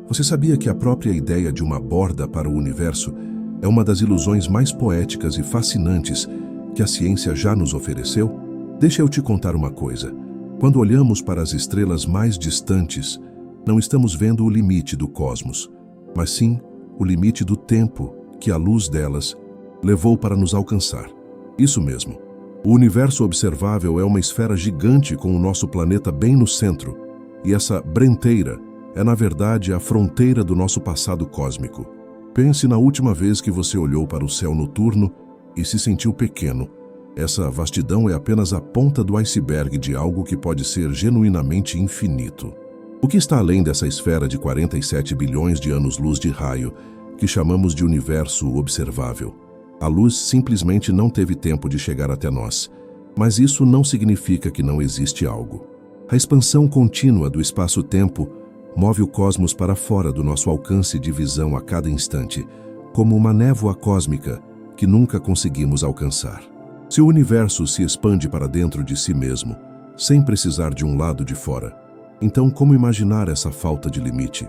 Você sabia que a própria ideia de uma borda para o universo é uma das ilusões mais poéticas e fascinantes que a ciência já nos ofereceu? Deixa eu te contar uma coisa. Quando olhamos para as estrelas mais distantes, não estamos vendo o limite do cosmos, mas sim o limite do tempo que a luz delas levou para nos alcançar. Isso mesmo. O universo observável é uma esfera gigante com o nosso planeta bem no centro, e essa brenteira é, na verdade, a fronteira do nosso passado cósmico. Pense na última vez que você olhou para o céu noturno e se sentiu pequeno. Essa vastidão é apenas a ponta do iceberg de algo que pode ser genuinamente infinito. O que está além dessa esfera de 47 bilhões de anos-luz de raio, que chamamos de universo observável? A luz simplesmente não teve tempo de chegar até nós, mas isso não significa que não existe algo. A expansão contínua do espaço-tempo move o cosmos para fora do nosso alcance de visão a cada instante, como uma névoa cósmica que nunca conseguimos alcançar. Se o universo se expande para dentro de si mesmo, sem precisar de um lado de fora, então como imaginar essa falta de limite?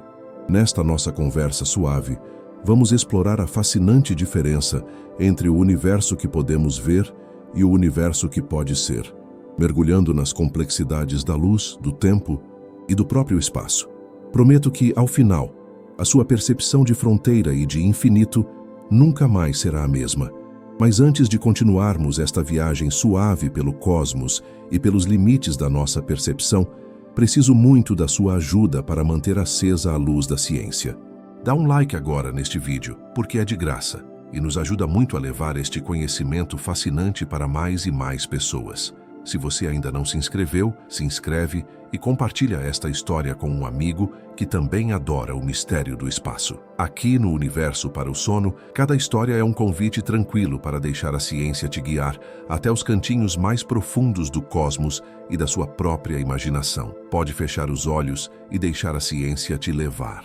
Nesta nossa conversa suave, vamos explorar a fascinante diferença entre o universo que podemos ver e o universo que pode ser, mergulhando nas complexidades da luz, do tempo e do próprio espaço. Prometo que, ao final, a sua percepção de fronteira e de infinito nunca mais será a mesma. Mas antes de continuarmos esta viagem suave pelo cosmos e pelos limites da nossa percepção, preciso muito da sua ajuda para manter acesa a luz da ciência. Dá um like agora neste vídeo, porque é de graça, e nos ajuda muito a levar este conhecimento fascinante para mais e mais pessoas. Se você ainda não se inscreveu, se inscreve e compartilha esta história com um amigo que também adora o mistério do espaço. Aqui no Universo para o Sono, cada história é um convite tranquilo para deixar a ciência te guiar até os cantinhos mais profundos do cosmos e da sua própria imaginação. Pode fechar os olhos e deixar a ciência te levar.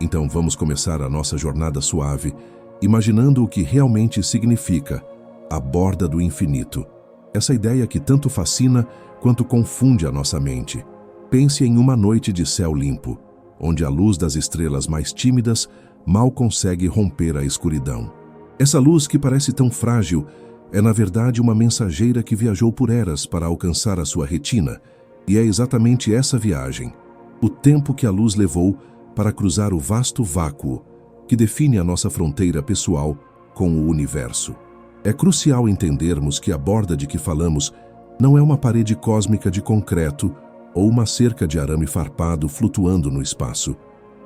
Então vamos começar a nossa jornada suave, imaginando o que realmente significa a borda do infinito. Essa ideia que tanto fascina quanto confunde a nossa mente. Pense em uma noite de céu limpo, onde a luz das estrelas mais tímidas mal consegue romper a escuridão. Essa luz que parece tão frágil é, na verdade, uma mensageira que viajou por eras para alcançar a sua retina, e é exatamente essa viagem, o tempo que a luz levou para cruzar o vasto vácuo que define a nossa fronteira pessoal com o universo. É crucial entendermos que a borda de que falamos não é uma parede cósmica de concreto ou uma cerca de arame farpado flutuando no espaço.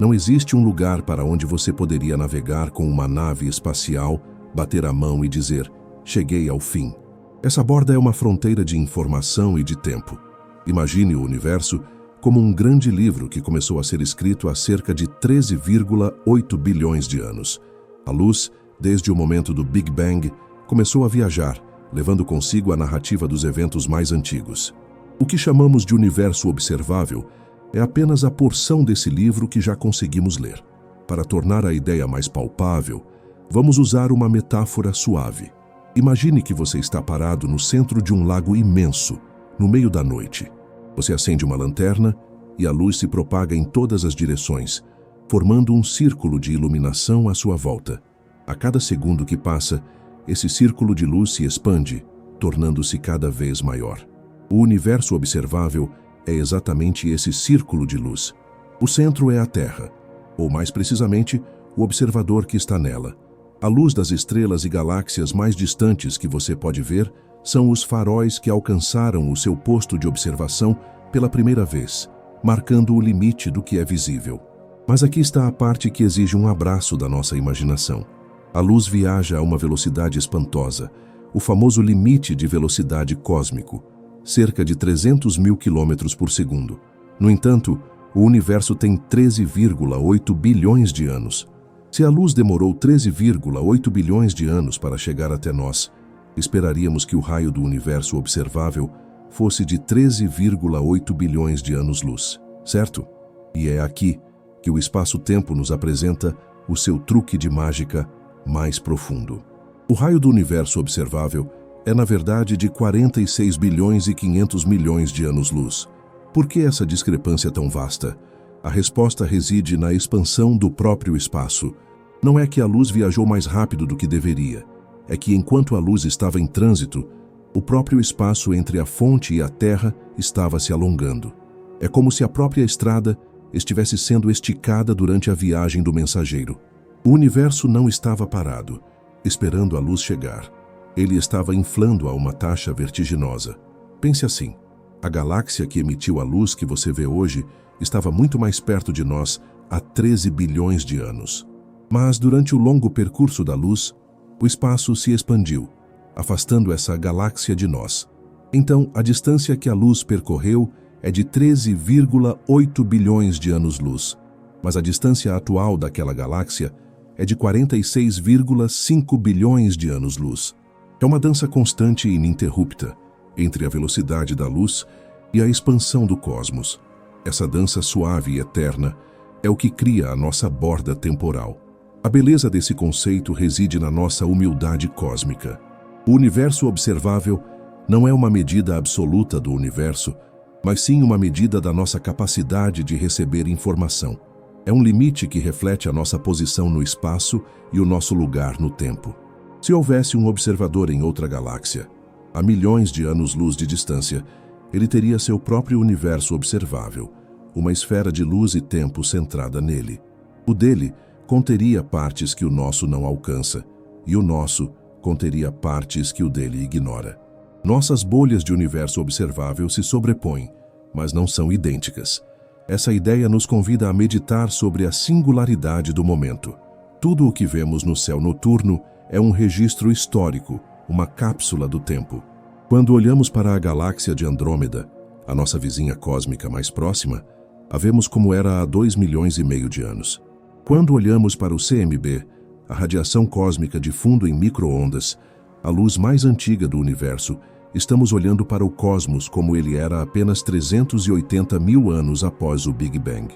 Não existe um lugar para onde você poderia navegar com uma nave espacial, bater a mão e dizer, cheguei ao fim. Essa borda é uma fronteira de informação e de tempo. Imagine o universo como um grande livro que começou a ser escrito há cerca de 13,8 bilhões de anos. A luz, desde o momento do Big Bang, começou a viajar, levando consigo a narrativa dos eventos mais antigos. O que chamamos de universo observável é apenas a porção desse livro que já conseguimos ler. Para tornar a ideia mais palpável, vamos usar uma metáfora suave. Imagine que você está parado no centro de um lago imenso, no meio da noite. Você acende uma lanterna e a luz se propaga em todas as direções, formando um círculo de iluminação à sua volta. A cada segundo que passa, esse círculo de luz se expande, tornando-se cada vez maior. O universo observável é exatamente esse círculo de luz. O centro é a Terra, ou mais precisamente, o observador que está nela. A luz das estrelas e galáxias mais distantes que você pode ver são os faróis que alcançaram o seu posto de observação pela primeira vez, marcando o limite do que é visível. Mas aqui está a parte que exige um abraço da nossa imaginação. A luz viaja a uma velocidade espantosa, o famoso limite de velocidade cósmico, cerca de 300 mil quilômetros por segundo. No entanto, o universo tem 13,8 bilhões de anos. Se a luz demorou 13,8 bilhões de anos para chegar até nós, esperaríamos que o raio do universo observável fosse de 13,8 bilhões de anos-luz, certo? E é aqui que o espaço-tempo nos apresenta o seu truque de mágica mais profundo. O raio do universo observável é, na verdade, de 46 bilhões e 500 milhões de anos-luz. Por que essa discrepância tão vasta? A resposta reside na expansão do próprio espaço. Não é que a luz viajou mais rápido do que deveria. É que enquanto a luz estava em trânsito, o próprio espaço entre a fonte e a Terra estava se alongando. É como se a própria estrada estivesse sendo esticada durante a viagem do mensageiro. O universo não estava parado, esperando a luz chegar. Ele estava inflando a uma taxa vertiginosa. Pense assim: a galáxia que emitiu a luz que você vê hoje estava muito mais perto de nós há 13 bilhões de anos. Mas durante o longo percurso da luz, o espaço se expandiu, afastando essa galáxia de nós. Então, a distância que a luz percorreu é de 13,8 bilhões de anos-luz, mas a distância atual daquela galáxia é de 46,5 bilhões de anos-luz. É uma dança constante e ininterrupta entre a velocidade da luz e a expansão do cosmos. Essa dança suave e eterna é o que cria a nossa borda temporal. A beleza desse conceito reside na nossa humildade cósmica. O universo observável não é uma medida absoluta do universo, mas sim uma medida da nossa capacidade de receber informação. É um limite que reflete a nossa posição no espaço e o nosso lugar no tempo. Se houvesse um observador em outra galáxia, a milhões de anos-luz de distância, ele teria seu próprio universo observável, uma esfera de luz e tempo centrada nele. O dele conteria partes que o nosso não alcança, e o nosso conteria partes que o dele ignora. Nossas bolhas de universo observável se sobrepõem, mas não são idênticas. Essa ideia nos convida a meditar sobre a singularidade do momento. Tudo o que vemos no céu noturno é um registro histórico, uma cápsula do tempo. Quando olhamos para a galáxia de Andrômeda, a nossa vizinha cósmica mais próxima, a vemos como era há 2,5 milhões de anos. Quando olhamos para o CMB, a radiação cósmica de fundo em micro-ondas, a luz mais antiga do universo, estamos olhando para o cosmos como ele era apenas 380 mil anos após o Big Bang.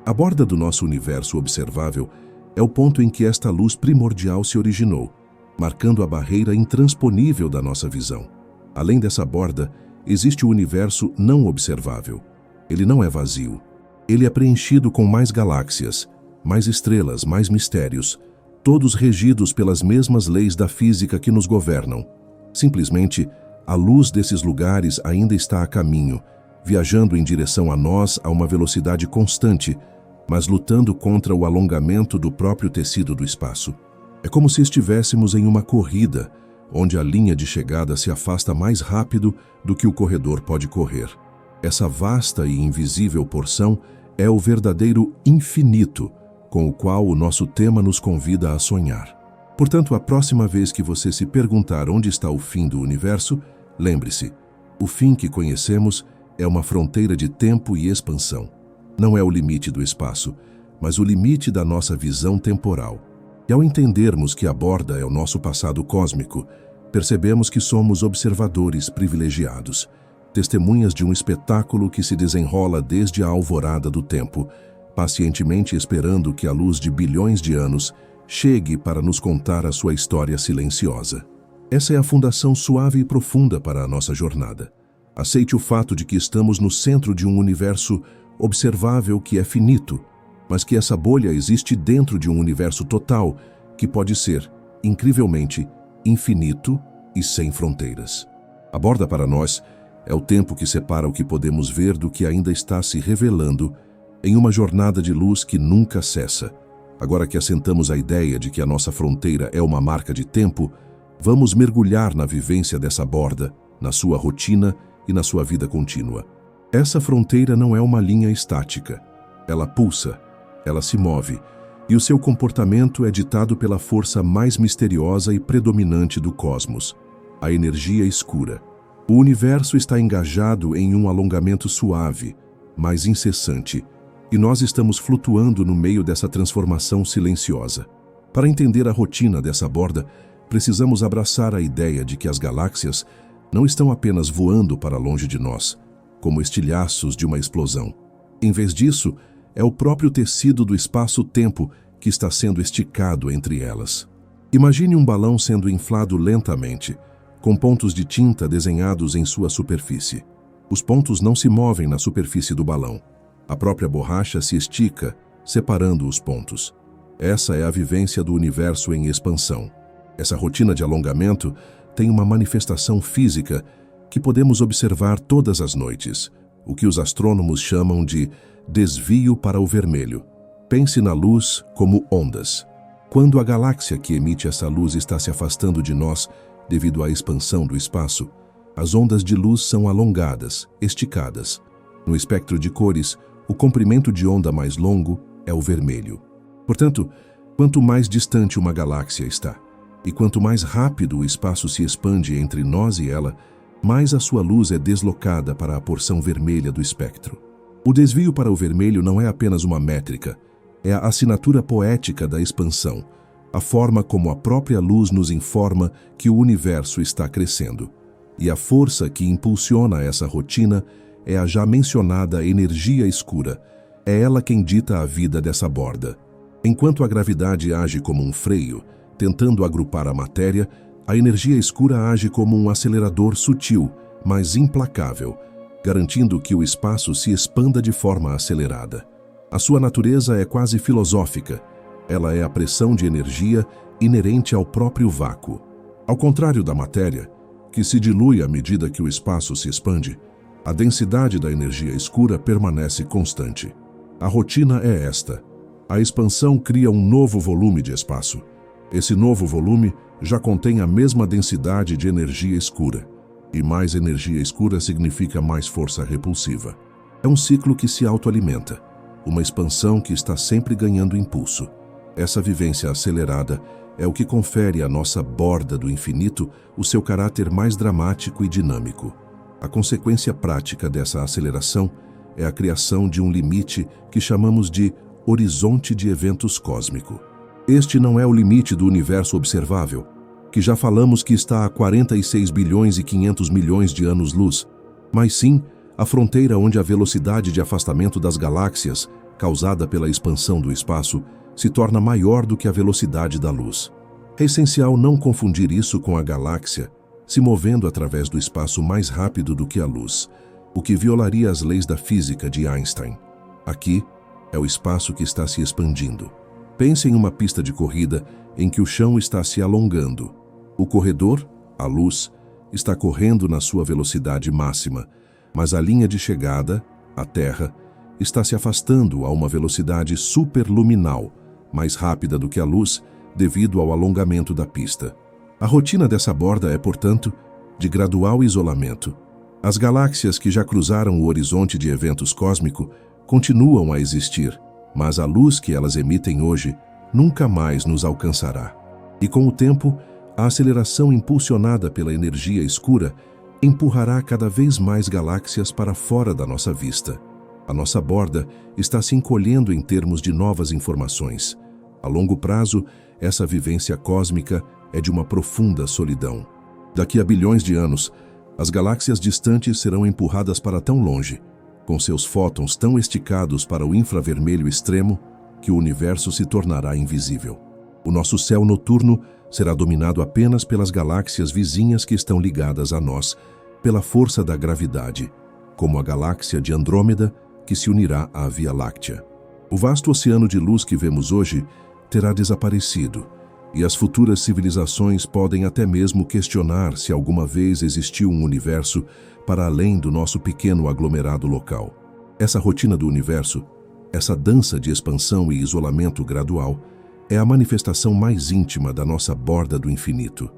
A borda do nosso universo observável é o ponto em que esta luz primordial se originou, marcando a barreira intransponível da nossa visão. Além dessa borda, existe o universo não observável. Ele não é vazio. Ele é preenchido com mais galáxias, mais estrelas, mais mistérios, todos regidos pelas mesmas leis da física que nos governam. Simplesmente, a luz desses lugares ainda está a caminho, viajando em direção a nós a uma velocidade constante, mas lutando contra o alongamento do próprio tecido do espaço. É como se estivéssemos em uma corrida, onde a linha de chegada se afasta mais rápido do que o corredor pode correr. Essa vasta e invisível porção é o verdadeiro infinito, com o qual o nosso tema nos convida a sonhar. Portanto, a próxima vez que você se perguntar onde está o fim do universo, lembre-se, o fim que conhecemos é uma fronteira de tempo e expansão. Não é o limite do espaço, mas o limite da nossa visão temporal. E ao entendermos que a borda é o nosso passado cósmico, percebemos que somos observadores privilegiados, testemunhas de um espetáculo que se desenrola desde a alvorada do tempo, pacientemente esperando que a luz de bilhões de anos chegue para nos contar a sua história silenciosa. Essa é a fundação suave e profunda para a nossa jornada. Aceite o fato de que estamos no centro de um universo observável que é finito, mas que essa bolha existe dentro de um universo total que pode ser, incrivelmente, infinito e sem fronteiras. A borda para nós é o tempo que separa o que podemos ver do que ainda está se revelando em uma jornada de luz que nunca cessa. Agora que assentamos a ideia de que a nossa fronteira é uma marca de tempo, vamos mergulhar na vivência dessa borda, na sua rotina e na sua vida contínua. Essa fronteira não é uma linha estática. Ela pulsa, ela se move, e o seu comportamento é ditado pela força mais misteriosa e predominante do cosmos, a energia escura. O universo está engajado em um alongamento suave, mas incessante, e nós estamos flutuando no meio dessa transformação silenciosa. Para entender a rotina dessa borda, precisamos abraçar a ideia de que as galáxias não estão apenas voando para longe de nós, como estilhaços de uma explosão. Em vez disso, é o próprio tecido do espaço-tempo que está sendo esticado entre elas. Imagine um balão sendo inflado lentamente, com pontos de tinta desenhados em sua superfície. Os pontos não se movem na superfície do balão. A própria borracha se estica, separando os pontos. Essa é a vivência do universo em expansão. Essa rotina de alongamento tem uma manifestação física que podemos observar todas as noites, o que os astrônomos chamam de desvio para o vermelho. Pense na luz como ondas. Quando a galáxia que emite essa luz está se afastando de nós devido à expansão do espaço, as ondas de luz são alongadas, esticadas. No espectro de cores, o comprimento de onda mais longo é o vermelho. Portanto, quanto mais distante uma galáxia está, e quanto mais rápido o espaço se expande entre nós e ela, mais a sua luz é deslocada para a porção vermelha do espectro. O desvio para o vermelho não é apenas uma métrica, é a assinatura poética da expansão, a forma como a própria luz nos informa que o universo está crescendo. E a força que impulsiona essa rotina é a já mencionada energia escura. É ela quem dita a vida dessa borda. Enquanto a gravidade age como um freio, tentando agrupar a matéria, a energia escura age como um acelerador sutil, mas implacável, garantindo que o espaço se expanda de forma acelerada. A sua natureza é quase filosófica. Ela é a pressão de energia inerente ao próprio vácuo. Ao contrário da matéria, que se dilui à medida que o espaço se expande, a densidade da energia escura permanece constante. A rotina é esta. A expansão cria um novo volume de espaço. Esse novo volume já contém a mesma densidade de energia escura. E mais energia escura significa mais força repulsiva. É um ciclo que se autoalimenta. Uma expansão que está sempre ganhando impulso. Essa vivência acelerada é o que confere à nossa borda do infinito o seu caráter mais dramático e dinâmico. A consequência prática dessa aceleração é a criação de um limite que chamamos de horizonte de eventos cósmico. Este não é o limite do universo observável, que já falamos que está a 46 bilhões e 500 milhões de anos-luz, mas sim a fronteira onde a velocidade de afastamento das galáxias, causada pela expansão do espaço, se torna maior do que a velocidade da luz. É essencial não confundir isso com a galáxia se movendo através do espaço mais rápido do que a luz, o que violaria as leis da física de Einstein. Aqui é o espaço que está se expandindo. Pense em uma pista de corrida em que o chão está se alongando. O corredor, a luz, está correndo na sua velocidade máxima, mas a linha de chegada, a Terra, está se afastando a uma velocidade superluminal, mais rápida do que a luz, devido ao alongamento da pista. A rotina dessa borda é, portanto, de gradual isolamento. As galáxias que já cruzaram o horizonte de eventos cósmico continuam a existir, mas a luz que elas emitem hoje nunca mais nos alcançará. E com o tempo, a aceleração impulsionada pela energia escura empurrará cada vez mais galáxias para fora da nossa vista. A nossa borda está se encolhendo em termos de novas informações. A longo prazo, essa vivência cósmica é de uma profunda solidão. Daqui a bilhões de anos, as galáxias distantes serão empurradas para tão longe, com seus fótons tão esticados para o infravermelho extremo, que o universo se tornará invisível. O nosso céu noturno será dominado apenas pelas galáxias vizinhas que estão ligadas a nós, pela força da gravidade, como a galáxia de Andrômeda, que se unirá à Via Láctea. O vasto oceano de luz que vemos hoje terá desaparecido, e as futuras civilizações podem até mesmo questionar se alguma vez existiu um universo para além do nosso pequeno aglomerado local. Essa rotina do universo, essa dança de expansão e isolamento gradual, é a manifestação mais íntima da nossa borda do infinito.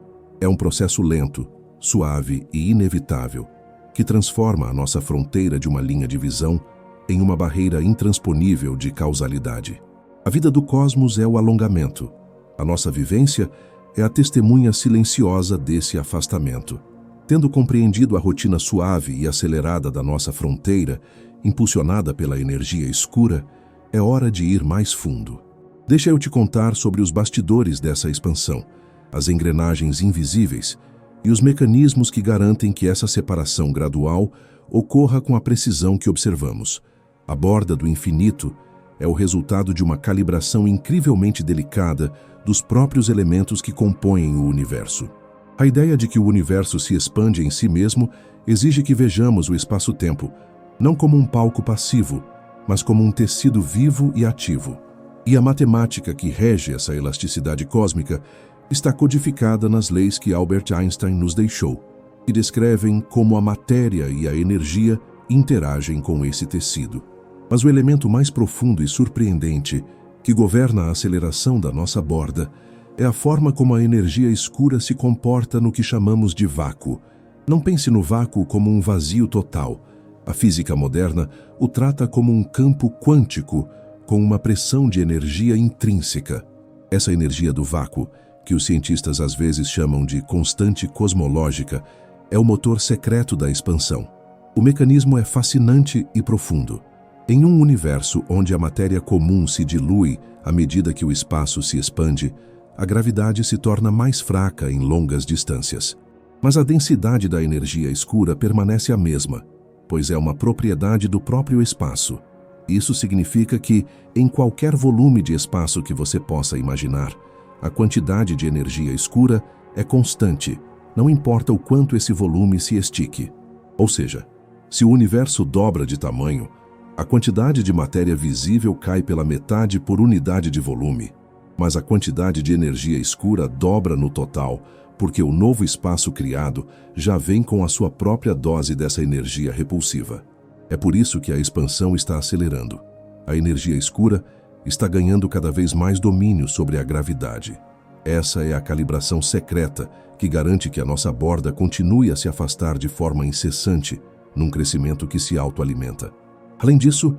É um processo lento, suave e inevitável, que transforma a nossa fronteira de uma linha de visão em uma barreira intransponível de causalidade. A vida do cosmos é o alongamento. A nossa vivência é a testemunha silenciosa desse afastamento. Tendo compreendido a rotina suave e acelerada da nossa fronteira, impulsionada pela energia escura, é hora de ir mais fundo. Deixa eu te contar sobre os bastidores dessa expansão, as engrenagens invisíveis e os mecanismos que garantem que essa separação gradual ocorra com a precisão que observamos. A borda do infinito é o resultado de uma calibração incrivelmente delicada dos próprios elementos que compõem o universo. A ideia de que o universo se expande em si mesmo exige que vejamos o espaço-tempo, não como um palco passivo, mas como um tecido vivo e ativo. E a matemática que rege essa elasticidade cósmica está codificada nas leis que Albert Einstein nos deixou, que descrevem como a matéria e a energia interagem com esse tecido. Mas o elemento mais profundo e surpreendente que governa a aceleração da nossa borda é a forma como a energia escura se comporta no que chamamos de vácuo. Não pense no vácuo como um vazio total. A física moderna o trata como um campo quântico com uma pressão de energia intrínseca. Essa energia do vácuo, que os cientistas às vezes chamam de constante cosmológica, é o motor secreto da expansão. O mecanismo é fascinante e profundo. Em um universo onde a matéria comum se dilui à medida que o espaço se expande, a gravidade se torna mais fraca em longas distâncias. Mas a densidade da energia escura permanece a mesma, pois é uma propriedade do próprio espaço. Isso significa que, em qualquer volume de espaço que você possa imaginar, a quantidade de energia escura é constante, não importa o quanto esse volume se estique. Ou seja, se o universo dobra de tamanho, a quantidade de matéria visível cai pela metade por unidade de volume, mas a quantidade de energia escura dobra no total, porque o novo espaço criado já vem com a sua própria dose dessa energia repulsiva. É por isso que a expansão está acelerando. A energia escura está ganhando cada vez mais domínio sobre a gravidade. Essa é a calibração secreta que garante que a nossa borda continue a se afastar de forma incessante, num crescimento que se autoalimenta. Além disso,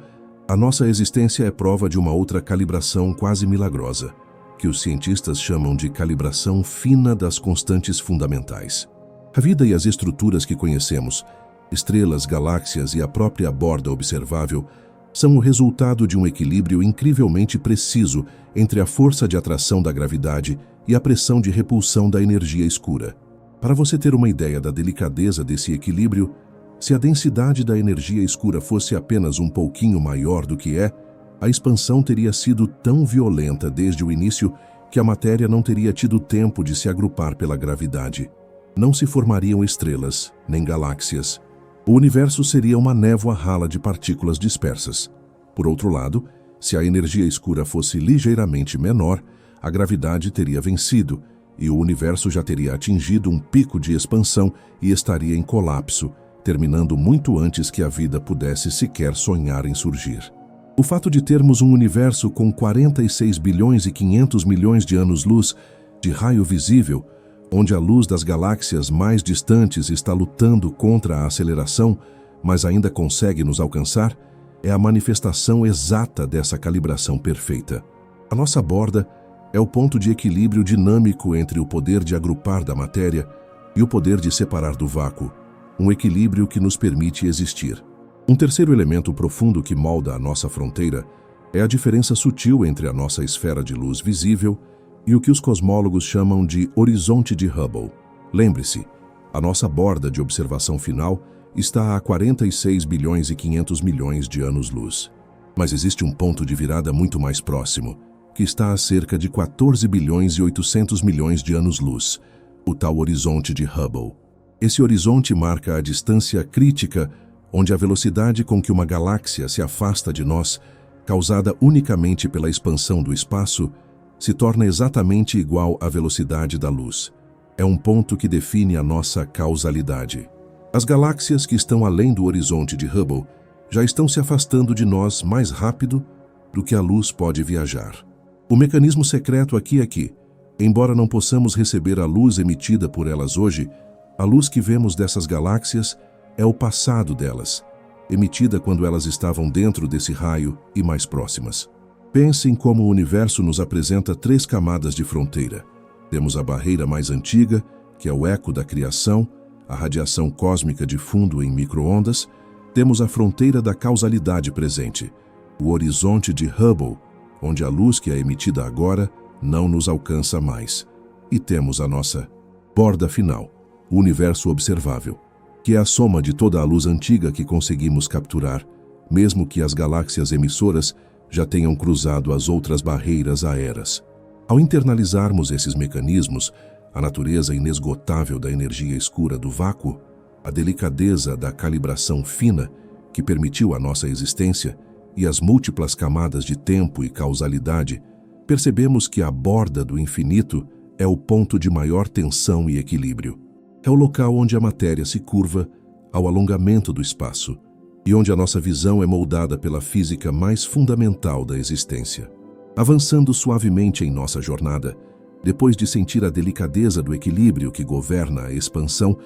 a nossa existência é prova de uma outra calibração quase milagrosa, que os cientistas chamam de calibração fina das constantes fundamentais. A vida e as estruturas que conhecemos, estrelas, galáxias e a própria borda observável, são o resultado de um equilíbrio incrivelmente preciso entre a força de atração da gravidade e a pressão de repulsão da energia escura. Para você ter uma ideia da delicadeza desse equilíbrio, se a densidade da energia escura fosse apenas um pouquinho maior do que é, a expansão teria sido tão violenta desde o início que a matéria não teria tido tempo de se agrupar pela gravidade. Não se formariam estrelas, nem galáxias. O universo seria uma névoa rala de partículas dispersas. Por outro lado, se a energia escura fosse ligeiramente menor, a gravidade teria vencido e o universo já teria atingido um pico de expansão e estaria em colapso, terminando muito antes que a vida pudesse sequer sonhar em surgir. O fato de termos um universo com 46 bilhões e 500 milhões de anos-luz de raio visível, onde a luz das galáxias mais distantes está lutando contra a aceleração, mas ainda consegue nos alcançar, é a manifestação exata dessa calibração perfeita. A nossa borda é o ponto de equilíbrio dinâmico entre o poder de agrupar da matéria e o poder de separar do vácuo, um equilíbrio que nos permite existir. Um terceiro elemento profundo que molda a nossa fronteira é a diferença sutil entre a nossa esfera de luz visível e o que os cosmólogos chamam de horizonte de Hubble. Lembre-se, a nossa borda de observação final está a 46 bilhões e 500 milhões de anos-luz. Mas existe um ponto de virada muito mais próximo, que está a cerca de 14 bilhões e 800 milhões de anos-luz, o tal horizonte de Hubble. Esse horizonte marca a distância crítica onde a velocidade com que uma galáxia se afasta de nós, causada unicamente pela expansão do espaço, se torna exatamente igual à velocidade da luz. É um ponto que define a nossa causalidade. As galáxias que estão além do horizonte de Hubble já estão se afastando de nós mais rápido do que a luz pode viajar. O mecanismo secreto aqui é que, embora não possamos receber a luz emitida por elas hoje, a luz que vemos dessas galáxias é o passado delas, emitida quando elas estavam dentro desse raio e mais próximas. Pensem como o universo nos apresenta 3 camadas de fronteira. Temos a barreira mais antiga, que é o eco da criação, a radiação cósmica de fundo em micro-ondas. Temos a fronteira da causalidade presente, o horizonte de Hubble, onde a luz que é emitida agora não nos alcança mais. E temos a nossa borda final, o universo observável, que é a soma de toda a luz antiga que conseguimos capturar, mesmo que as galáxias emissoras já tenham cruzado as outras barreiras aéreas. Ao internalizarmos esses mecanismos, a natureza inesgotável da energia escura do vácuo, a delicadeza da calibração fina que permitiu a nossa existência e as múltiplas camadas de tempo e causalidade, percebemos que a borda do infinito é o ponto de maior tensão e equilíbrio. É o local onde a matéria se curva ao alongamento do espaço e onde a nossa visão é moldada pela física mais fundamental da existência. Avançando suavemente em nossa jornada, depois de sentir a delicadeza do equilíbrio que governa a expansão,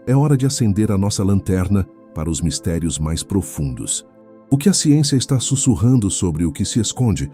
é hora de acender a nossa lanterna para os mistérios mais profundos. O que a ciência está sussurrando sobre o que se esconde,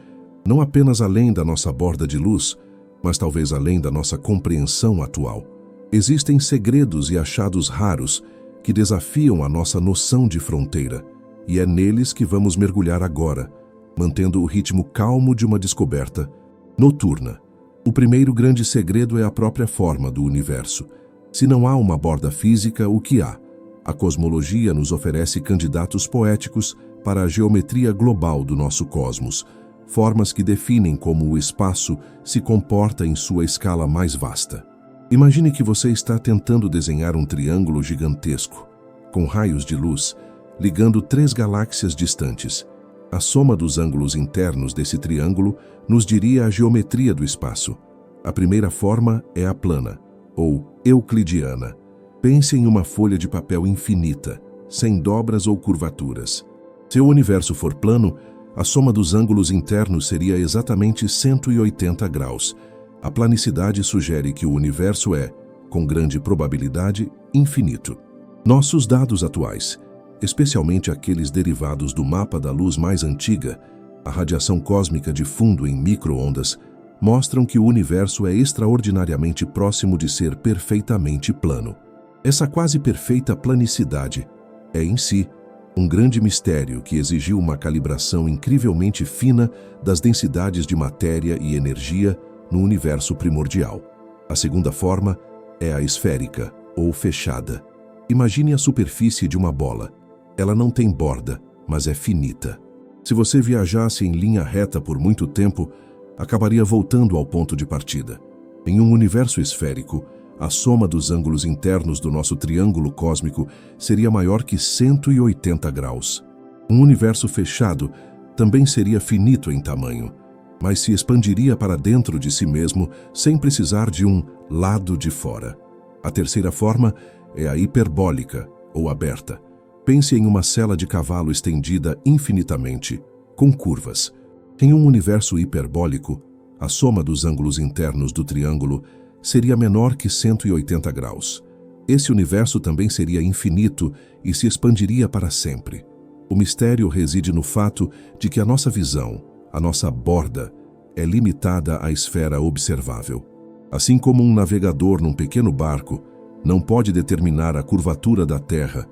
não apenas além da nossa borda de luz, mas talvez além da nossa compreensão atual. Existem segredos e achados raros que desafiam a nossa noção de fronteira, e é neles que vamos mergulhar agora, mantendo o ritmo calmo de uma descoberta noturna. O primeiro grande segredo é a própria forma do universo. Se não há uma borda física, o que há? A cosmologia nos oferece candidatos poéticos para a geometria global do nosso cosmos, formas que definem como o espaço se comporta em sua escala mais vasta. Imagine que você está tentando desenhar um triângulo gigantesco, com raios de luz, ligando 3 galáxias distantes. A soma dos ângulos internos desse triângulo nos diria a geometria do espaço. A primeira forma é a plana, ou euclidiana. Pense em uma folha de papel infinita, sem dobras ou curvaturas. Se o universo for plano, a soma dos ângulos internos seria exatamente 180 graus. A planicidade sugere que o universo é, com grande probabilidade, infinito. Nossos dados atuais, especialmente aqueles derivados do mapa da luz mais antiga, a radiação cósmica de fundo em micro-ondas, mostram que o universo é extraordinariamente próximo de ser perfeitamente plano. Essa quase perfeita planicidade é, em si, um grande mistério que exigiu uma calibração incrivelmente fina das densidades de matéria e energia no universo primordial. A segunda forma é a esférica, ou fechada. Imagine a superfície de uma bola. Ela não tem borda, mas é finita. Se você viajasse em linha reta por muito tempo, acabaria voltando ao ponto de partida. Em um universo esférico, a soma dos ângulos internos do nosso triângulo cósmico seria maior que 180 graus. Um universo fechado também seria finito em tamanho, mas se expandiria para dentro de si mesmo sem precisar de um lado de fora. A terceira forma é a hiperbólica, ou aberta. Pense em uma sela de cavalo estendida infinitamente, com curvas. Em um universo hiperbólico, a soma dos ângulos internos do triângulo seria menor que 180 graus. Esse universo também seria infinito e se expandiria para sempre. O mistério reside no fato de que a nossa visão, a nossa borda, é limitada à esfera observável. Assim como um navegador num pequeno barco não pode determinar a curvatura da Terra,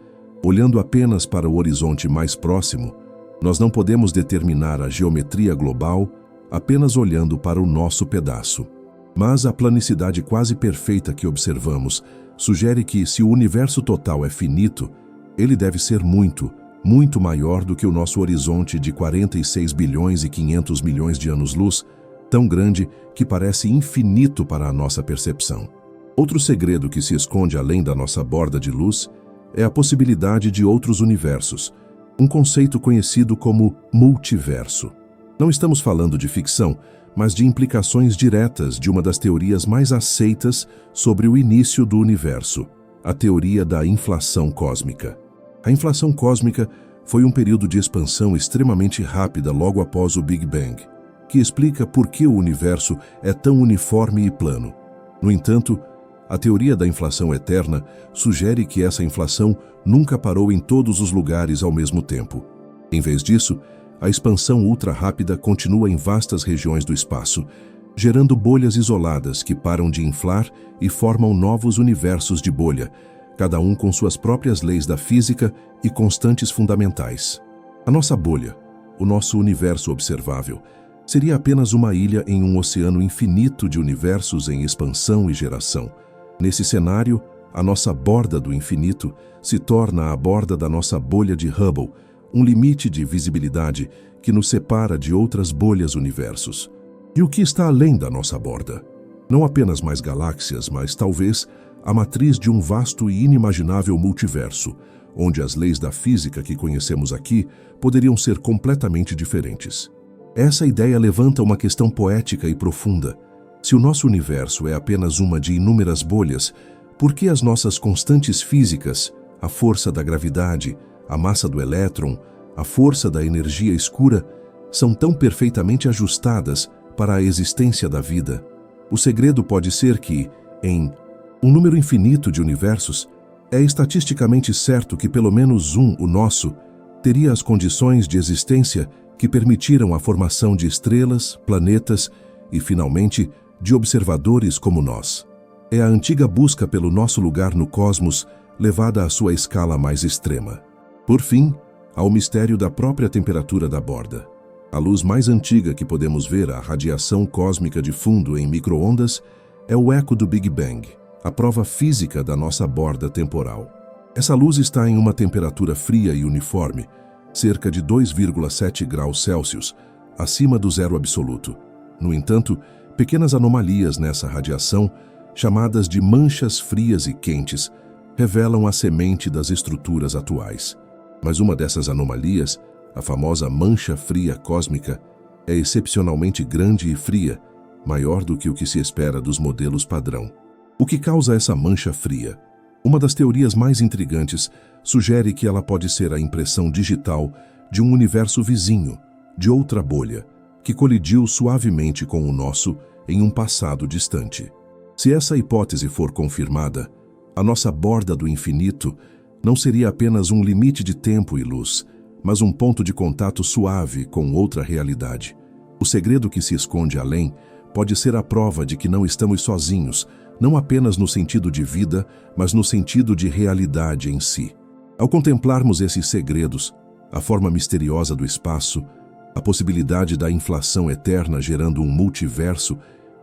olhando apenas para o horizonte mais próximo, nós não podemos determinar a geometria global apenas olhando para o nosso pedaço. Mas a planicidade quase perfeita que observamos sugere que, se o universo total é finito, ele deve ser muito maior do que o nosso horizonte de 46 bilhões e 500 milhões de anos-luz, tão grande que parece infinito para a nossa percepção. Outro segredo que se esconde além da nossa borda de luz é a possibilidade de outros universos, um conceito conhecido como multiverso. Não estamos falando de ficção, mas de implicações diretas de uma das teorias mais aceitas sobre o início do universo, a teoria da inflação cósmica. A inflação cósmica foi um período de expansão extremamente rápida logo após o Big Bang, que explica por que o universo é tão uniforme e plano. No entanto, a teoria da inflação eterna sugere que essa inflação nunca parou em todos os lugares ao mesmo tempo. Em vez disso, a expansão ultra-rápida continua em vastas regiões do espaço, gerando bolhas isoladas que param de inflar e formam novos universos de bolha, cada um com suas próprias leis da física e constantes fundamentais. A nossa bolha, o nosso universo observável, seria apenas uma ilha em um oceano infinito de universos em expansão e geração. Nesse cenário, a nossa borda do infinito se torna a borda da nossa bolha de Hubble, um limite de visibilidade que nos separa de outras bolhas universos. E o que está além da nossa borda? Não apenas mais galáxias, mas talvez a matriz de um vasto e inimaginável multiverso, onde as leis da física que conhecemos aqui poderiam ser completamente diferentes. Essa ideia levanta uma questão poética e profunda. Se o nosso universo é apenas uma de inúmeras bolhas, por que as nossas constantes físicas, a força da gravidade, a massa do elétron, a força da energia escura, são tão perfeitamente ajustadas para a existência da vida? O segredo pode ser que, em um número infinito de universos, é estatisticamente certo que pelo menos um, o nosso, teria as condições de existência que permitiram a formação de estrelas, planetas e, finalmente, de observadores como nós. É a antiga busca pelo nosso lugar no cosmos levada à sua escala mais extrema. Por fim, há o mistério da própria temperatura da borda. A luz mais antiga que podemos ver, a radiação cósmica de fundo em micro-ondas, é o eco do Big Bang, a prova física da nossa borda temporal. Essa luz está em uma temperatura fria e uniforme, cerca de 2,7 graus Celsius, acima do zero absoluto. No entanto, pequenas anomalias nessa radiação, chamadas de manchas frias e quentes, revelam a semente das estruturas atuais. Mas uma dessas anomalias, a famosa mancha fria cósmica, é excepcionalmente grande e fria, maior do que o que se espera dos modelos padrão. O que causa essa mancha fria? Uma das teorias mais intrigantes sugere que ela pode ser a impressão digital de um universo vizinho, de outra bolha, que colidiu suavemente com o nosso em um passado distante. Se essa hipótese for confirmada, a nossa borda do infinito não seria apenas um limite de tempo e luz, mas um ponto de contato suave com outra realidade. O segredo que se esconde além pode ser a prova de que não estamos sozinhos, não apenas no sentido de vida, mas no sentido de realidade em si. Ao contemplarmos esses segredos, a forma misteriosa do espaço, a possibilidade da inflação eterna gerando um multiverso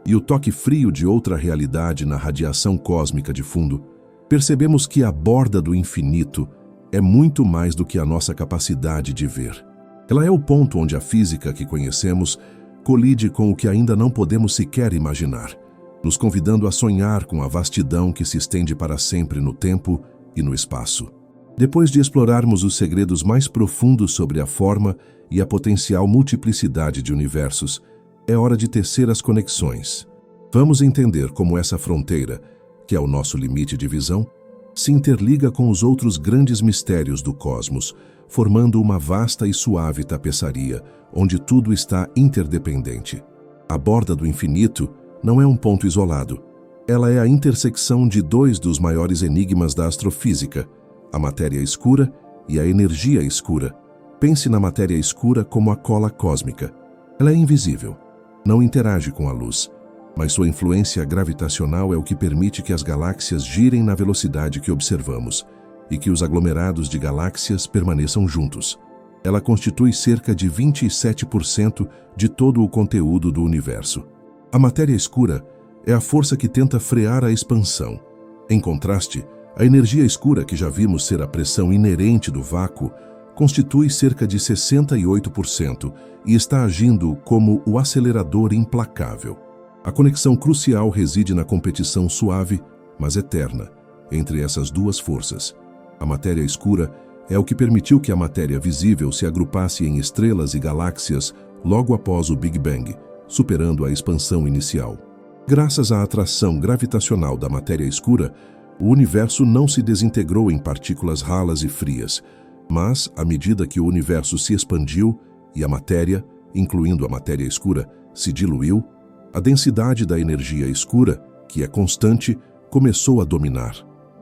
e o toque frio de outra realidade na radiação cósmica de fundo, percebemos que a borda do infinito é muito mais do que a nossa capacidade de ver. Ela é o ponto onde a física que conhecemos colide com o que ainda não podemos sequer imaginar, nos convidando a sonhar com a vastidão que se estende para sempre no tempo e no espaço. Depois de explorarmos os segredos mais profundos sobre a forma e a potencial multiplicidade de universos, é hora de tecer as conexões. Vamos entender como essa fronteira, que é o nosso limite de visão, se interliga com os outros grandes mistérios do cosmos, formando uma vasta e suave tapeçaria, onde tudo está interdependente. A borda do infinito não é um ponto isolado. Ela é a intersecção de dois dos maiores enigmas da astrofísica, a matéria escura e a energia escura. Pense na matéria escura como a cola cósmica. Ela é invisível, não interage com a luz, mas sua influência gravitacional é o que permite que as galáxias girem na velocidade que observamos e que os aglomerados de galáxias permaneçam juntos. Ela constitui cerca de 27% de todo o conteúdo do universo. A matéria escura é a força que tenta frear a expansão. Em contraste, a energia escura, que já vimos ser a pressão inerente do vácuo, constitui cerca de 68% e está agindo como o acelerador implacável. A conexão crucial reside na competição suave, mas eterna, entre essas duas forças. A matéria escura é o que permitiu que a matéria visível se agrupasse em estrelas e galáxias logo após o Big Bang, superando a expansão inicial. Graças à atração gravitacional da matéria escura, o universo não se desintegrou em partículas ralas e frias, mas, à medida que o universo se expandiu e a matéria, incluindo a matéria escura, se diluiu, a densidade da energia escura, que é constante, começou a dominar.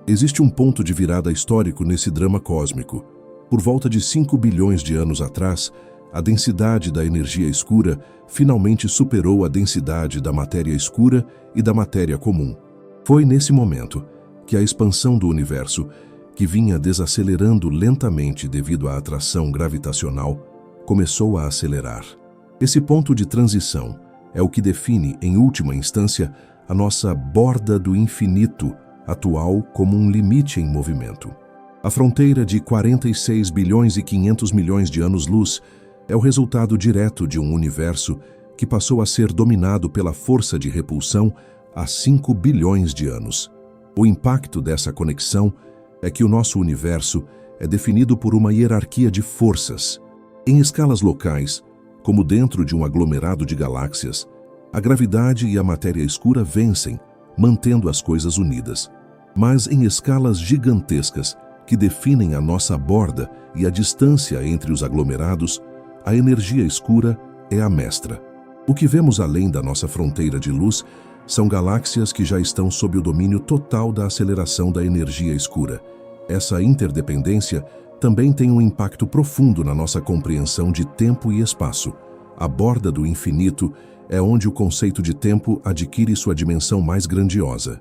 Existe um ponto de virada histórico nesse drama cósmico. Por volta de 5 bilhões de anos atrás, a densidade da energia escura finalmente superou a densidade da matéria escura e da matéria comum. Foi nesse momento que a expansão do universo, que vinha desacelerando lentamente devido à atração gravitacional, começou a acelerar. Esse ponto de transição é o que define, em última instância, a nossa borda do infinito, atual como um limite em movimento. A fronteira de 46 bilhões e 500 milhões de anos-luz é o resultado direto de um universo que passou a ser dominado pela força de repulsão há 5 bilhões de anos. O impacto dessa conexão é que o nosso universo é definido por uma hierarquia de forças. Em escalas locais, como dentro de um aglomerado de galáxias, a gravidade e a matéria escura vencem, mantendo as coisas unidas. Mas em escalas gigantescas, que definem a nossa borda e a distância entre os aglomerados, a energia escura é a mestra. O que vemos além da nossa fronteira de luz são galáxias que já estão sob o domínio total da aceleração da energia escura. Essa interdependência também tem um impacto profundo na nossa compreensão de tempo e espaço. A borda do infinito é onde o conceito de tempo adquire sua dimensão mais grandiosa.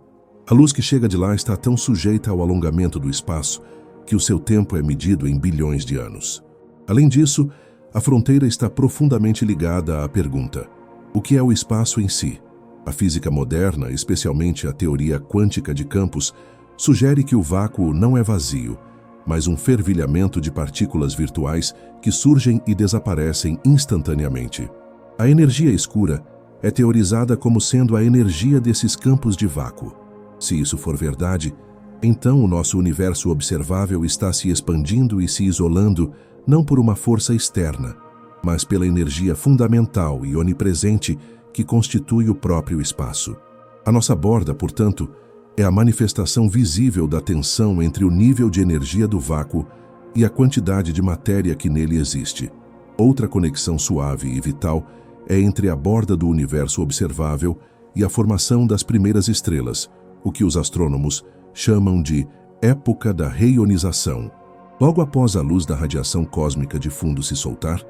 A luz que chega de lá está tão sujeita ao alongamento do espaço que o seu tempo é medido em bilhões de anos. Além disso, a fronteira está profundamente ligada à pergunta: o que é o espaço em si? A física moderna, especialmente a teoria quântica de campos, sugere que o vácuo não é vazio, mas um fervilhamento de partículas virtuais que surgem e desaparecem instantaneamente. A energia escura é teorizada como sendo a energia desses campos de vácuo. Se isso for verdade, então o nosso universo observável está se expandindo e se isolando não por uma força externa, mas pela energia fundamental e onipresente que constitui o próprio espaço. A nossa borda, portanto, é a manifestação visível da tensão entre o nível de energia do vácuo e a quantidade de matéria que nele existe. Outra conexão suave e vital é entre a borda do universo observável e a formação das primeiras estrelas, o que os astrônomos chamam de época da reionização. Logo após a luz da radiação cósmica de fundo se soltar,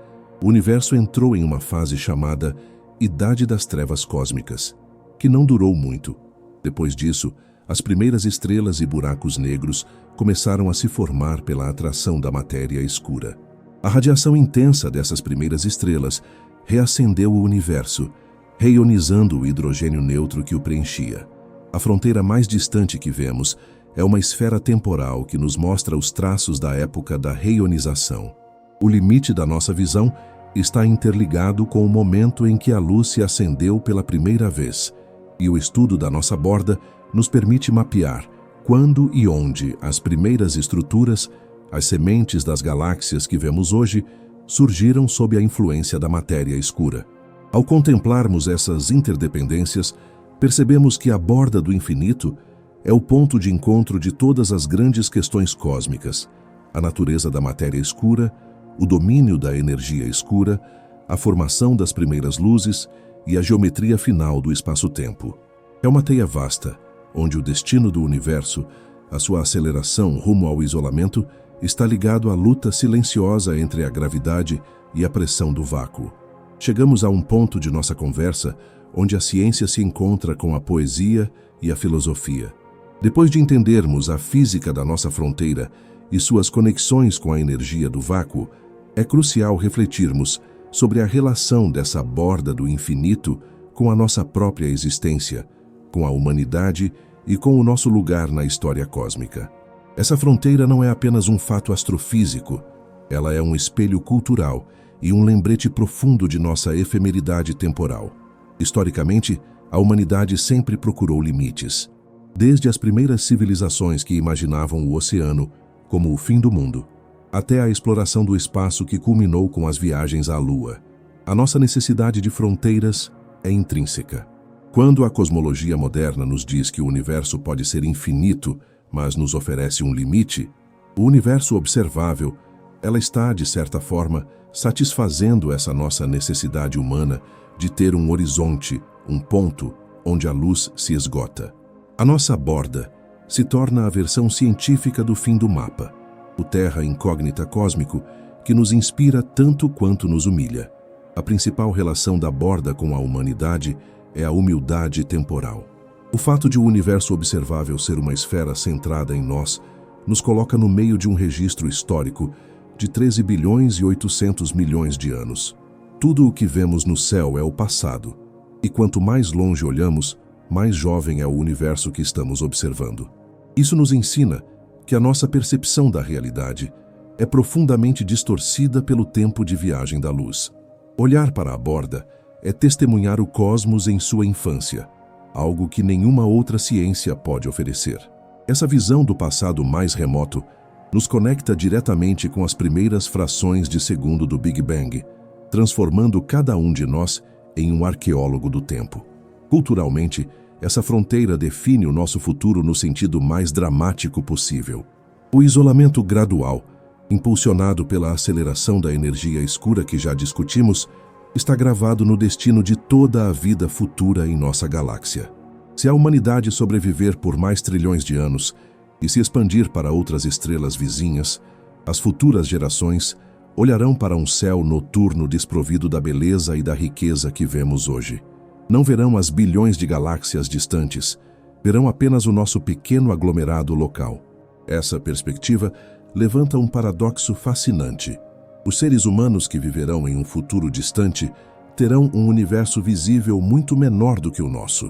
o universo entrou em uma fase chamada Idade das Trevas Cósmicas, que não durou muito. Depois disso, as primeiras estrelas e buracos negros começaram a se formar pela atração da matéria escura. A radiação intensa dessas primeiras estrelas reacendeu o universo, reionizando o hidrogênio neutro que o preenchia. A fronteira mais distante que vemos é uma esfera temporal que nos mostra os traços da época da reionização. O limite da nossa visão está interligado com o momento em que a luz se acendeu pela primeira vez, e o estudo da nossa borda nos permite mapear quando e onde as primeiras estruturas, as sementes das galáxias que vemos hoje, surgiram sob a influência da matéria escura. Ao contemplarmos essas interdependências, percebemos que a borda do infinito é o ponto de encontro de todas as grandes questões cósmicas: a natureza da matéria escura, o domínio da energia escura, a formação das primeiras luzes e a geometria final do espaço-tempo. É uma teia vasta, onde o destino do universo, a sua aceleração rumo ao isolamento, está ligado à luta silenciosa entre a gravidade e a pressão do vácuo. Chegamos a um ponto de nossa conversa onde a ciência se encontra com a poesia e a filosofia. Depois de entendermos a física da nossa fronteira e suas conexões com a energia do vácuo, é crucial refletirmos sobre a relação dessa borda do infinito com a nossa própria existência, com a humanidade e com o nosso lugar na história cósmica. Essa fronteira não é apenas um fato astrofísico, ela é um espelho cultural e um lembrete profundo de nossa efemeridade temporal. Historicamente, a humanidade sempre procurou limites. Desde as primeiras civilizações que imaginavam o oceano como o fim do mundo, até a exploração do espaço que culminou com as viagens à Lua. A nossa necessidade de fronteiras é intrínseca. Quando a cosmologia moderna nos diz que o universo pode ser infinito, mas nos oferece um limite, o universo observável, ela está, de certa forma, satisfazendo essa nossa necessidade humana de ter um horizonte, um ponto onde a luz se esgota. A nossa borda se torna a versão científica do fim do mapa, o terra incógnita cósmico que nos inspira tanto quanto nos humilha. A principal relação da borda com a humanidade é a humildade temporal. O fato de o universo observável ser uma esfera centrada em nós nos coloca no meio de um registro histórico de 13 bilhões e 800 milhões de anos. Tudo o que vemos no céu é o passado, e quanto mais longe olhamos, mais jovem é o universo que estamos observando. Isso nos ensina que a nossa percepção da realidade é profundamente distorcida pelo tempo de viagem da luz. Olhar para a borda é testemunhar o cosmos em sua infância, algo que nenhuma outra ciência pode oferecer. Essa visão do passado mais remoto nos conecta diretamente com as primeiras frações de segundo do Big Bang, transformando cada um de nós em um arqueólogo do tempo. Culturalmente, essa fronteira define o nosso futuro no sentido mais dramático possível. O isolamento gradual, impulsionado pela aceleração da energia escura que já discutimos, está gravado no destino de toda a vida futura em nossa galáxia. Se a humanidade sobreviver por mais trilhões de anos e se expandir para outras estrelas vizinhas, as futuras gerações olharão para um céu noturno desprovido da beleza e da riqueza que vemos hoje. Não verão as bilhões de galáxias distantes, verão apenas o nosso pequeno aglomerado local. Essa perspectiva levanta um paradoxo fascinante. Os seres humanos que viverão em um futuro distante terão um universo visível muito menor do que o nosso.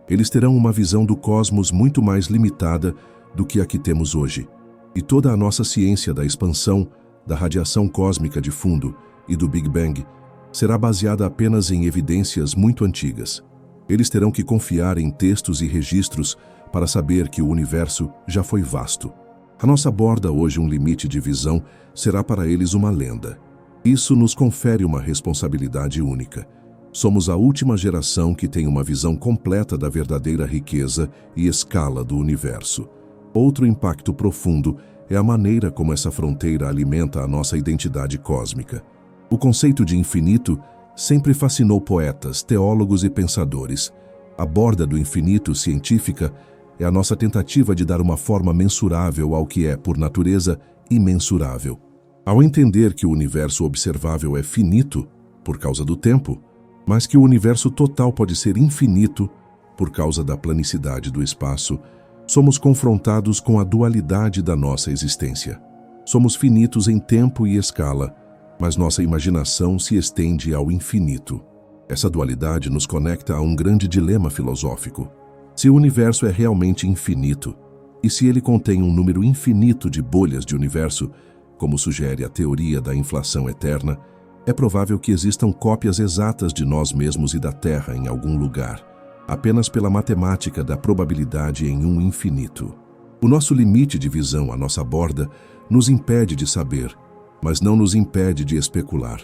Eles terão uma visão do cosmos muito mais limitada do que a que temos hoje. E toda a nossa ciência da expansão, da radiação cósmica de fundo e do Big Bang será baseada apenas em evidências muito antigas. Eles terão que confiar em textos e registros para saber que o universo já foi vasto. A nossa aborda hoje um limite de visão será para eles uma lenda. Isso nos confere uma responsabilidade única. Somos a última geração que tem uma visão completa da verdadeira riqueza e escala do universo. Outro impacto profundo é a maneira como essa fronteira alimenta a nossa identidade cósmica. O conceito de infinito sempre fascinou poetas, teólogos e pensadores. A borda do infinito científica é a nossa tentativa de dar uma forma mensurável ao que é, por natureza, imensurável. Ao entender que o universo observável é finito, por causa do tempo, mas que o universo total pode ser infinito, por causa da planicidade do espaço, somos confrontados com a dualidade da nossa existência. Somos finitos em tempo e escala, mas nossa imaginação se estende ao infinito. Essa dualidade nos conecta a um grande dilema filosófico. Se o universo é realmente infinito, e se ele contém um número infinito de bolhas de universo, como sugere a teoria da inflação eterna, é provável que existam cópias exatas de nós mesmos e da Terra em algum lugar, apenas pela matemática da probabilidade em um infinito. O nosso limite de visão à nossa borda nos impede de saber, mas não nos impede de especular.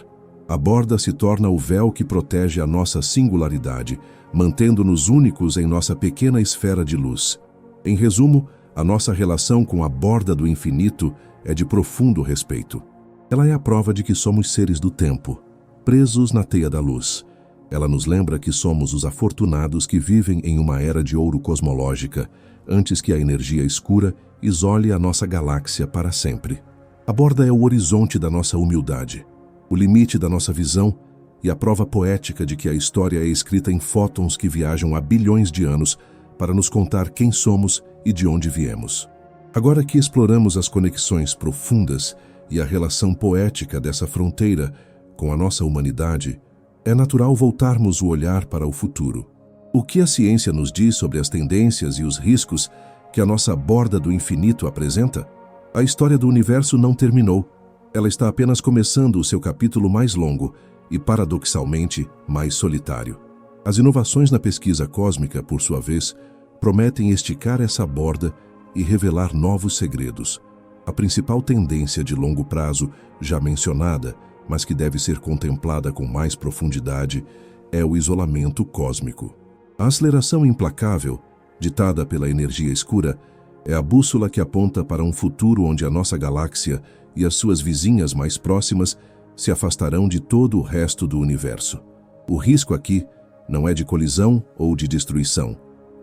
A borda se torna o véu que protege a nossa singularidade, mantendo-nos únicos em nossa pequena esfera de luz. Em resumo, a nossa relação com a borda do infinito é de profundo respeito. Ela é a prova de que somos seres do tempo, presos na teia da luz. Ela nos lembra que somos os afortunados que vivem em uma era de ouro cosmológica, antes que a energia escura isole a nossa galáxia para sempre. A borda é o horizonte da nossa humildade, o limite da nossa visão e a prova poética de que a história é escrita em fótons que viajam há bilhões de anos para nos contar quem somos e de onde viemos. Agora que exploramos as conexões profundas e a relação poética dessa fronteira com a nossa humanidade, é natural voltarmos o olhar para o futuro. O que a ciência nos diz sobre as tendências e os riscos que a nossa borda do infinito apresenta? A história do universo não terminou. Ela está apenas começando o seu capítulo mais longo e, paradoxalmente, mais solitário. As inovações na pesquisa cósmica, por sua vez, prometem esticar essa borda e revelar novos segredos. A principal tendência de longo prazo, já mencionada, mas que deve ser contemplada com mais profundidade, é o isolamento cósmico. A aceleração implacável, ditada pela energia escura, é a bússola que aponta para um futuro onde a nossa galáxia e as suas vizinhas mais próximas se afastarão de todo o resto do universo. O risco aqui não é de colisão ou de destruição,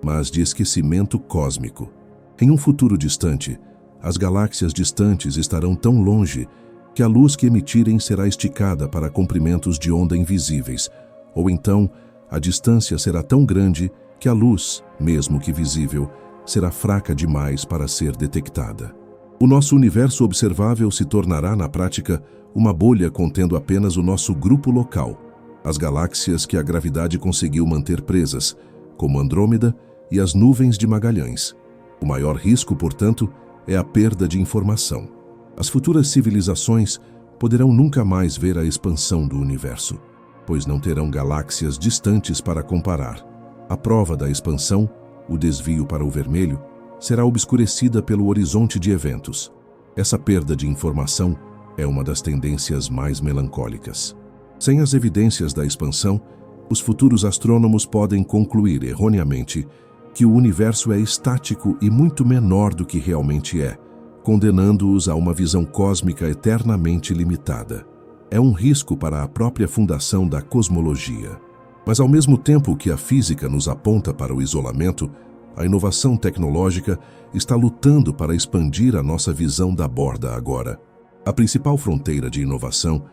mas de esquecimento cósmico. Em um futuro distante, as galáxias distantes estarão tão longe que a luz que emitirem será esticada para comprimentos de onda invisíveis, ou então a distância será tão grande que a luz, mesmo que visível, será fraca demais para ser detectada. O nosso universo observável se tornará, na prática, uma bolha contendo apenas o nosso grupo local, as galáxias que a gravidade conseguiu manter presas, como Andrômeda e as nuvens de Magalhães. O maior risco, portanto, é a perda de informação. As futuras civilizações poderão nunca mais ver a expansão do universo, pois não terão galáxias distantes para comparar. A prova da expansão, o desvio para o vermelho, será obscurecida pelo horizonte de eventos. Essa perda de informação é uma das tendências mais melancólicas. Sem as evidências da expansão, os futuros astrônomos podem concluir erroneamente que o universo é estático e muito menor do que realmente é, condenando-os a uma visão cósmica eternamente limitada. É um risco para a própria fundação da cosmologia. Mas ao mesmo tempo que a física nos aponta para o isolamento, a inovação tecnológica está lutando para expandir a nossa visão da borda agora. A principal fronteira de inovação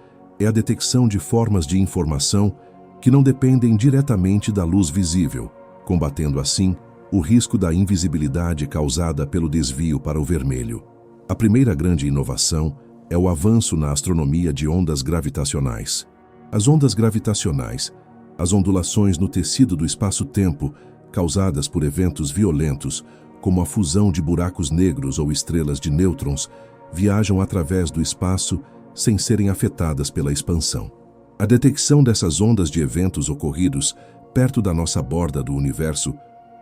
é a detecção de formas de informação que não dependem diretamente da luz visível, combatendo assim o risco da invisibilidade causada pelo desvio para o vermelho. A primeira grande inovação é o avanço na astronomia de ondas gravitacionais. As ondas gravitacionais, as ondulações no tecido do espaço-tempo causadas por eventos violentos, como a fusão de buracos negros ou estrelas de nêutrons, viajam através do espaço sem serem afetadas pela expansão. A detecção dessas ondas de eventos ocorridos perto da nossa borda do universo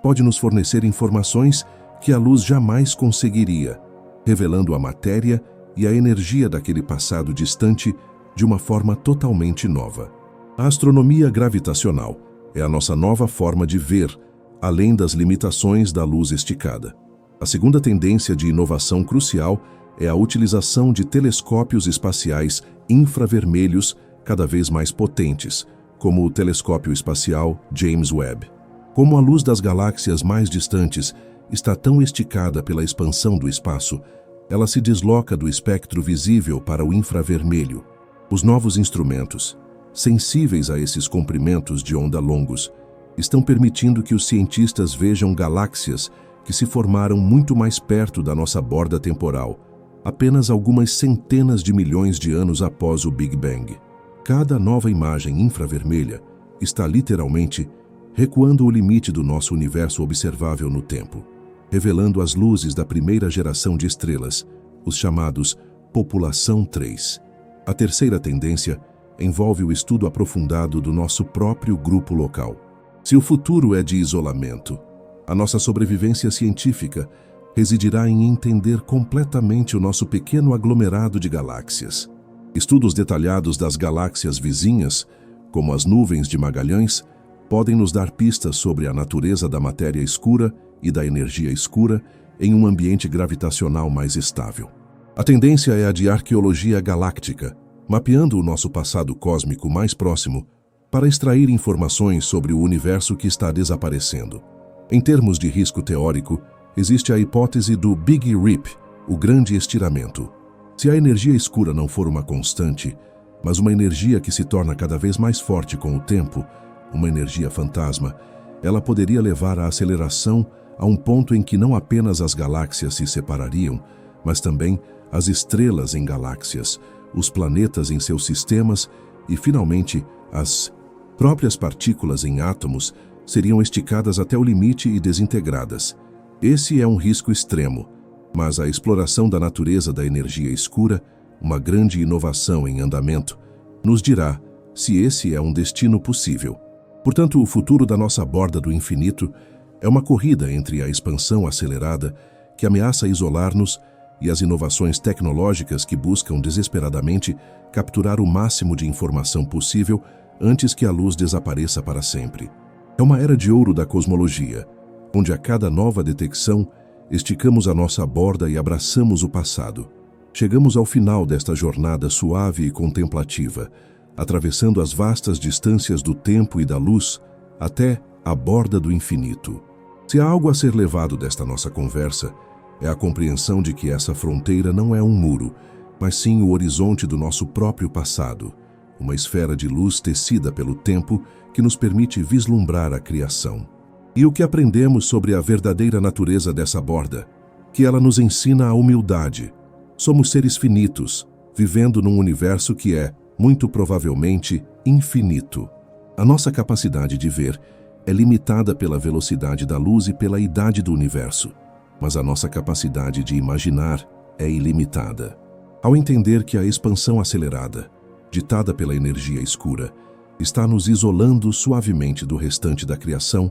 pode nos fornecer informações que a luz jamais conseguiria, revelando a matéria e a energia daquele passado distante de uma forma totalmente nova. A astronomia gravitacional é a nossa nova forma de ver, além das limitações da luz esticada. A segunda tendência de inovação crucial é a utilização de telescópios espaciais infravermelhos cada vez mais potentes, como o telescópio espacial James Webb. Como a luz das galáxias mais distantes está tão esticada pela expansão do espaço, ela se desloca do espectro visível para o infravermelho. Os novos instrumentos, sensíveis a esses comprimentos de onda longos, estão permitindo que os cientistas vejam galáxias que se formaram muito mais perto da nossa borda temporal, apenas algumas centenas de milhões de anos após o Big Bang. Cada nova imagem infravermelha está literalmente recuando o limite do nosso universo observável no tempo, revelando as luzes da primeira geração de estrelas, os chamados População 3. A terceira tendência envolve o estudo aprofundado do nosso próprio grupo local. Se o futuro é de isolamento, a nossa sobrevivência científica residirá em entender completamente o nosso pequeno aglomerado de galáxias. Estudos detalhados das galáxias vizinhas, como as nuvens de Magalhães, podem nos dar pistas sobre a natureza da matéria escura e da energia escura em um ambiente gravitacional mais estável. A tendência é a de arqueologia galáctica, mapeando o nosso passado cósmico mais próximo para extrair informações sobre o universo que está desaparecendo. Em termos de risco teórico, existe a hipótese do Big Rip, o grande estiramento. Se a energia escura não for uma constante, mas uma energia que se torna cada vez mais forte com o tempo, uma energia fantasma, ela poderia levar à aceleração a um ponto em que não apenas as galáxias se separariam, mas também as estrelas em galáxias, os planetas em seus sistemas e, finalmente, as próprias partículas em átomos seriam esticadas até o limite e desintegradas. Esse é um risco extremo, mas a exploração da natureza da energia escura, uma grande inovação em andamento, nos dirá se esse é um destino possível. Portanto, o futuro da nossa borda do infinito é uma corrida entre a expansão acelerada, que ameaça isolar-nos, e as inovações tecnológicas que buscam desesperadamente capturar o máximo de informação possível antes que a luz desapareça para sempre. É uma era de ouro da cosmologia, onde a cada nova detecção esticamos a nossa borda e abraçamos o passado. Chegamos ao final desta jornada suave e contemplativa, atravessando as vastas distâncias do tempo e da luz até a borda do infinito. Se há algo a ser levado desta nossa conversa, é a compreensão de que essa fronteira não é um muro, mas sim o horizonte do nosso próprio passado, uma esfera de luz tecida pelo tempo que nos permite vislumbrar a criação. E o que aprendemos sobre a verdadeira natureza dessa borda? Que ela nos ensina a humildade. Somos seres finitos, vivendo num universo que é, muito provavelmente, infinito. A nossa capacidade de ver é limitada pela velocidade da luz e pela idade do universo, mas a nossa capacidade de imaginar é ilimitada. Ao entender que a expansão acelerada, ditada pela energia escura, está nos isolando suavemente do restante da criação,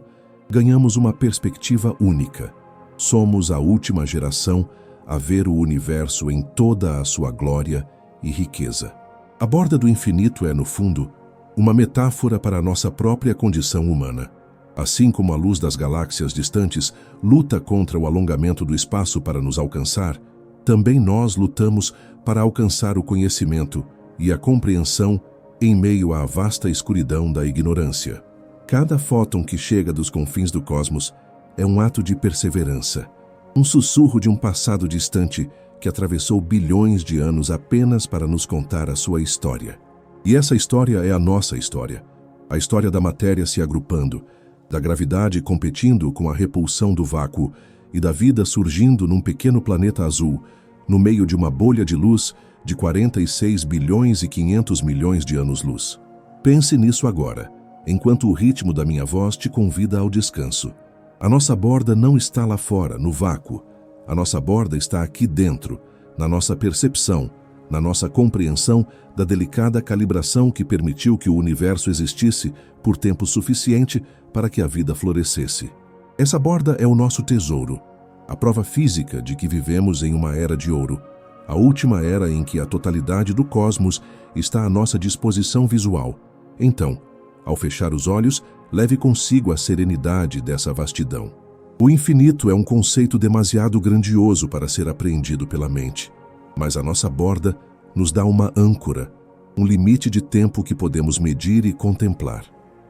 ganhamos uma perspectiva única. Somos a última geração a ver o universo em toda a sua glória e riqueza. A borda do infinito é, no fundo, uma metáfora para a nossa própria condição humana. Assim como a luz das galáxias distantes luta contra o alongamento do espaço para nos alcançar, também nós lutamos para alcançar o conhecimento e a compreensão em meio à vasta escuridão da ignorância. Cada fóton que chega dos confins do cosmos é um ato de perseverança, um sussurro de um passado distante que atravessou bilhões de anos apenas para nos contar a sua história. E essa história é a nossa história, a história da matéria se agrupando, da gravidade competindo com a repulsão do vácuo e da vida surgindo num pequeno planeta azul, no meio de uma bolha de luz de 46 bilhões e 500 milhões de anos-luz. Pense nisso agora, enquanto o ritmo da minha voz te convida ao descanso. A nossa borda não está lá fora, no vácuo. A nossa borda está aqui dentro, na nossa percepção, na nossa compreensão da delicada calibração que permitiu que o universo existisse por tempo suficiente para que a vida florescesse. Essa borda é o nosso tesouro, a prova física de que vivemos em uma era de ouro, a última era em que a totalidade do cosmos está à nossa disposição visual. Então, ao fechar os olhos, leve consigo a serenidade dessa vastidão. O infinito é um conceito demasiado grandioso para ser apreendido pela mente, mas a nossa borda nos dá uma âncora, um limite de tempo que podemos medir e contemplar.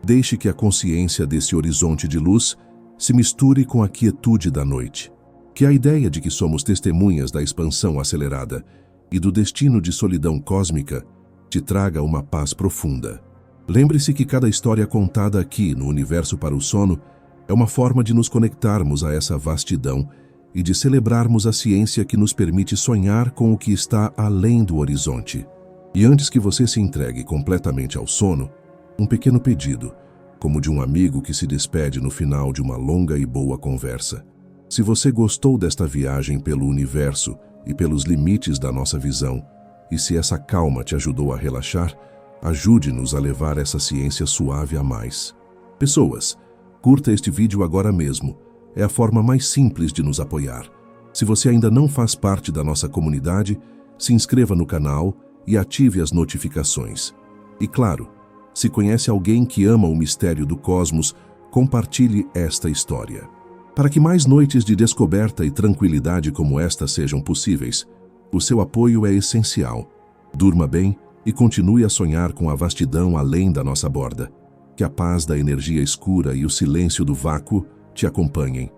Deixe que a consciência desse horizonte de luz se misture com a quietude da noite. Que a ideia de que somos testemunhas da expansão acelerada e do destino de solidão cósmica te traga uma paz profunda. Lembre-se que cada história contada aqui no Universo para o Sono é uma forma de nos conectarmos a essa vastidão e de celebrarmos a ciência que nos permite sonhar com o que está além do horizonte. E antes que você se entregue completamente ao sono, um pequeno pedido, como de um amigo que se despede no final de uma longa e boa conversa. Se você gostou desta viagem pelo universo e pelos limites da nossa visão, e se essa calma te ajudou a relaxar, ajude-nos a levar essa ciência suave a mais. Pessoas, curta este vídeo agora mesmo. É a forma mais simples de nos apoiar. Se você ainda não faz parte da nossa comunidade, se inscreva no canal e ative as notificações. E claro, se conhece alguém que ama o mistério do cosmos, compartilhe esta história. Para que mais noites de descoberta e tranquilidade como esta sejam possíveis, o seu apoio é essencial. Durma bem e continue a sonhar com a vastidão além da nossa borda. Que a paz da energia escura e o silêncio do vácuo te acompanhem.